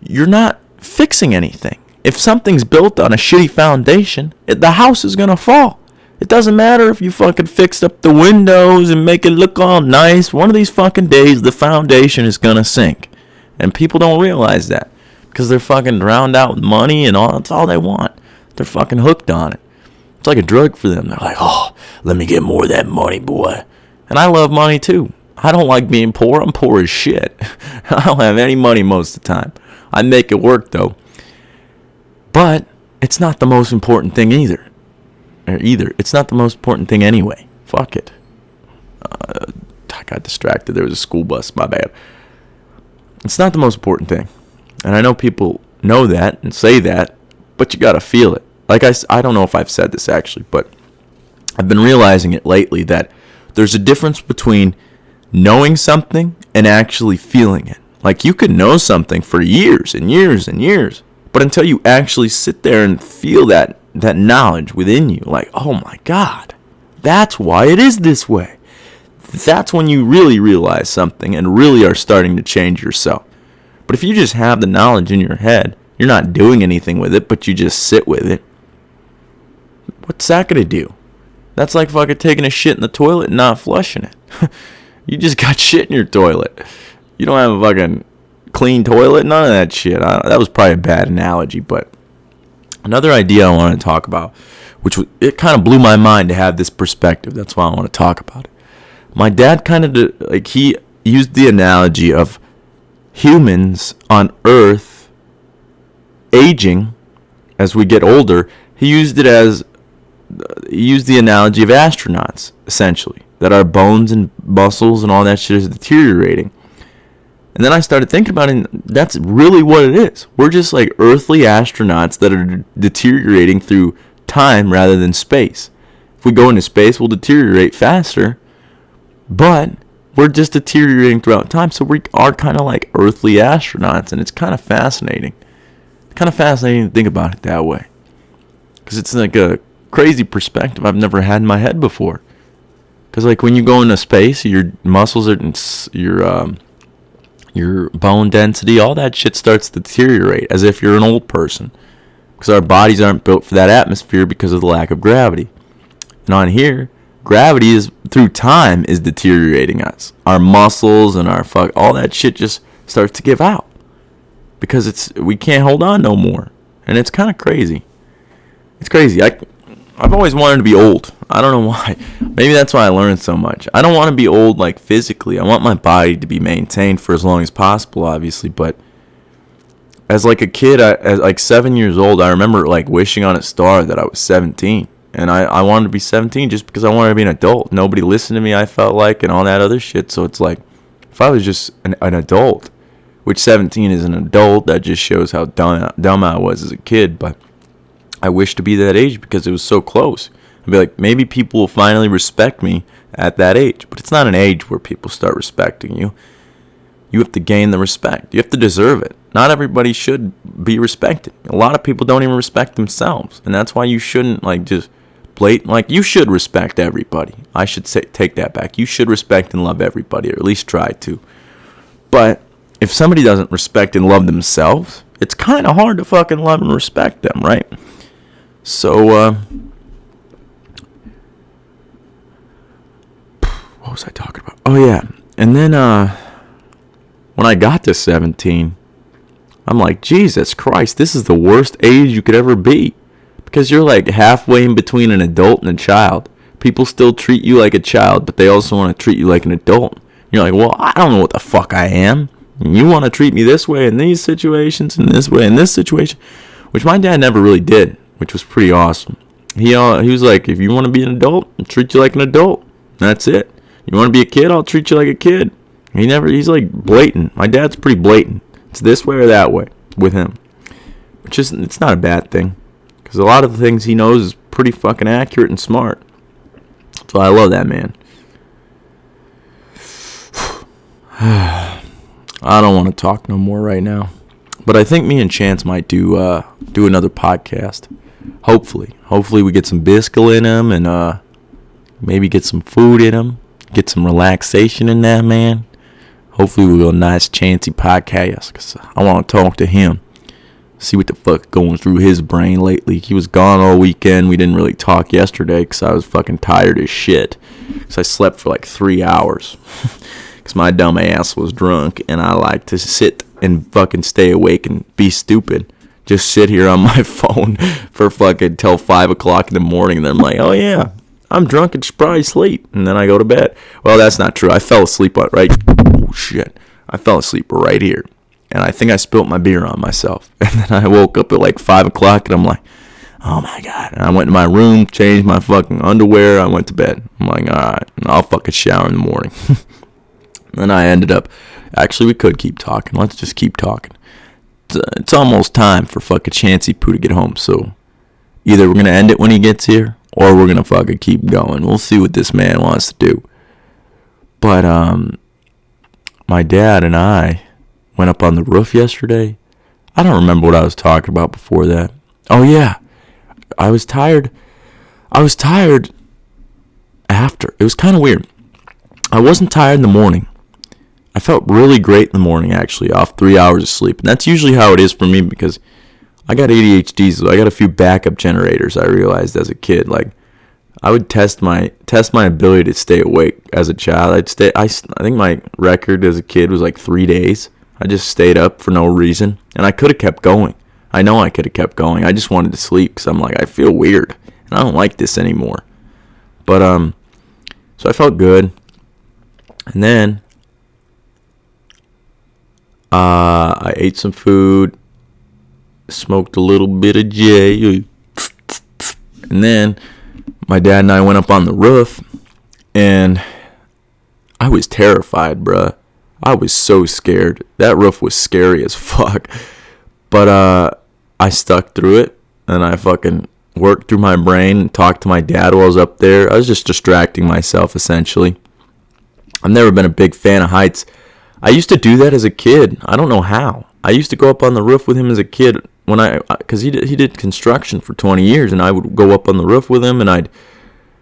A: you're not fixing anything. If something's built on a shitty foundation, the house is going to fall. It doesn't matter if you fucking fixed up the windows and make it look all nice. One of these fucking days, the foundation is going to sink. And people don't realize that, because they're fucking drowned out with money and all. That's all they want. They're fucking hooked on it. It's like a drug for them. They're like, oh, let me get more of that money, boy. And I love money too. I don't like being poor. I'm poor as shit. I don't have any money most of the time. I make it work though. But it's not the most important thing either. It's not the most important thing anyway. Fuck it. I got distracted. There was a school bus. My bad. It's not the most important thing. And I know people know that and say that, but you got to feel it. Like I don't know if I've said this actually, but I've been realizing it lately that there's a difference between knowing something and actually feeling it. Like, you could know something for years and years and years, but until you actually sit there and feel that knowledge within you, like, oh my God, that's why it is this way. That's when you really realize something and really are starting to change yourself. But if you just have the knowledge in your head, you're not doing anything with it, but you just sit with it, what's that going to do? That's like fucking taking a shit in the toilet and not flushing it. You just got shit in your toilet. You don't have a fucking clean toilet, none of that shit. That was probably a bad analogy, but another idea I want to talk about, it kind of blew my mind to have this perspective. That's why I want to talk about it. My dad he used the analogy of humans on Earth aging as we get older. He used the analogy of astronauts, essentially, that our bones and muscles and all that shit is deteriorating. And then I started thinking about it, and that's really what it is. We're just like earthly astronauts that are deteriorating through time rather than space. If we go into space, we'll deteriorate faster, but we're just deteriorating throughout time, so we are kind of like earthly astronauts, and it's kind of fascinating. Kind of fascinating to think about it that way, because it's like a crazy perspective I've never had in my head before. Because like when you go into space, your muscles are your bone density, all that shit starts to deteriorate as if you're an old person. because our bodies aren't built for that atmosphere because of the lack of gravity. And on here, gravity is through time is deteriorating us. Our muscles and all that shit just starts to give out because we can't hold on no more, and it's kind of crazy. It's crazy. I've always wanted to be old. I don't know why. Maybe that's why I learned so much. I don't want to be old like physically. I want my body to be maintained for as long as possible, obviously. But as like a kid, as like 7 years old, I remember like wishing on a star that I was 17. And I wanted to be 17 just because I wanted to be an adult. Nobody listened to me, I felt like, and all that other shit. So it's like, if I was just an adult, which 17 is an adult, that just shows how dumb I was as a kid. But I wish to be that age because it was so close. I'd be like, maybe people will finally respect me at that age. But it's not an age where people start respecting you. You have to gain the respect. You have to deserve it. Not everybody should be respected. A lot of people don't even respect themselves. And that's why you shouldn't just blatant. Like, you should respect everybody. I should take that back. You should respect and love everybody, or at least try to. But if somebody doesn't respect and love themselves, it's kind of hard to fucking love and respect them, right? So, what was I talking about? Oh, yeah. And then, when I got to 17, I'm like, Jesus Christ, this is the worst age you could ever be. Because you're like halfway in between an adult and a child. People still treat you like a child, but they also want to treat you like an adult. You're like, well, I don't know what the fuck I am. And you want to treat me this way in these situations, and this way in this situation. Which my dad never really did, which was pretty awesome. He was like, if you want to be an adult, I'll treat you like an adult. That's it. You want to be a kid, I'll treat you like a kid. He's like blatant. My dad's pretty blatant. It's this way or that way with him. It's not a bad thing. Because a lot of the things he knows is pretty fucking accurate and smart. So I love that man. I don't want to talk no more right now. But I think me and Chance might do another podcast. Hopefully we get some biscuit in him and maybe get some food in him. Get some relaxation in that man. Hopefully we'll do a nice Chancey podcast. Because I want to talk to him. See what the fuck going through his brain lately. He was gone all weekend. We didn't really talk yesterday because I was fucking tired as shit. Because I slept for like 3 hours. Because my dumb ass was drunk. And I like to sit and fucking stay awake and be stupid. Just sit here on my phone for fucking till 5 o'clock in the morning. And then I'm like, oh yeah, I'm drunk and should probably sleep. And then I go to bed. Well, that's not true. I fell asleep right. Oh shit. I fell asleep right here. And I think I spilt my beer on myself. And then I woke up at like 5 o'clock and I'm like, oh my God. And I went to my room, changed my fucking underwear. I went to bed. I'm like, all right, I'll fucking shower in the morning. Then I ended up, actually we could keep talking. Let's just keep talking. It's almost time for fucking Chancey Poo to get home. So either we're going to end it when he gets here or we're going to fucking keep going. We'll see what this man wants to do. But my dad and I went up on the roof yesterday. I don't remember what I was talking about before that. Oh, yeah. I was tired after. It was kind of weird. I wasn't tired in the morning. I felt really great in the morning, actually, off 3 hours of sleep. And that's usually how it is for me because I got ADHD, so I got a few backup generators, I realized as a kid. Like, I would test my ability to stay awake as a child. I think my record as a kid was like 3 days. I just stayed up for no reason. And I could have kept going. I know I could have kept going. I just wanted to sleep because I'm like, I feel weird. And I don't like this anymore. But, so I felt good. And then, I ate some food. Smoked a little bit of J. And then, my dad and I went up on the roof. And I was terrified, bruh. I was so scared. That roof was scary as fuck. But I stuck through it. And I fucking worked through my brain and talked to my dad while I was up there. I was just distracting myself, essentially. I've never been a big fan of heights. I used to do that as a kid. I don't know how. I used to go up on the roof with him as a kid. Because he did construction for 20 years. And I would go up on the roof with him and I'd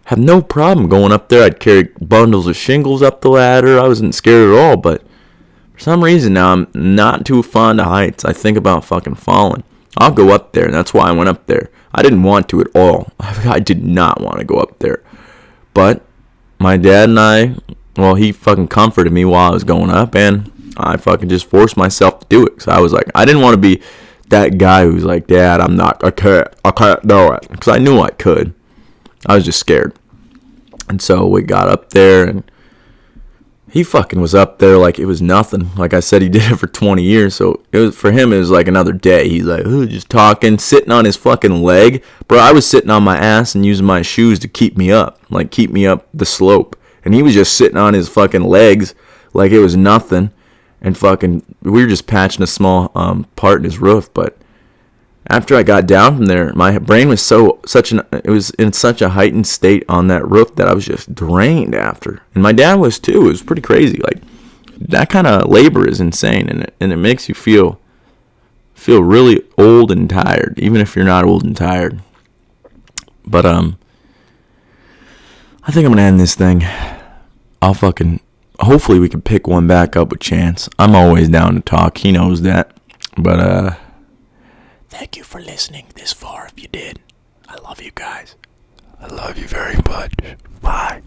A: have no problem going up there. I'd carry bundles of shingles up the ladder. I wasn't scared at all. But for some reason now, I'm not too fond of heights. I think about fucking falling. I'll go up there, and that's why I went up there. I didn't want to at all. I did not want to go up there. But my dad and I, well, he fucking comforted me while I was going up, and I fucking just forced myself to do it. So I was like, I didn't want to be that guy who's like, Dad, I can't do it. Because I knew I could. I was just scared. And so we got up there, and he fucking was up there like it was nothing. Like I said, he did it for 20 years. So it was, for him, it was like another day. He's like, just talking, sitting on his fucking leg. Bro, I was sitting on my ass and using my shoes to keep me up. Like, keep me up the slope. And he was just sitting on his fucking legs like it was nothing. And fucking, we were just patching a small part in his roof. But after I got down from there, my brain was it was in such a heightened state on that roof that I was just drained after. And my dad was too. It was pretty crazy. Like, that kind of labor is insane, and it makes you feel really old and tired, even if you're not old and tired. But I think I'm gonna end this thing. Hopefully we can pick one back up with Chance. I'm always down to talk. He knows that. But thank you for listening this far if you did. I love you guys. I love you very much. Bye.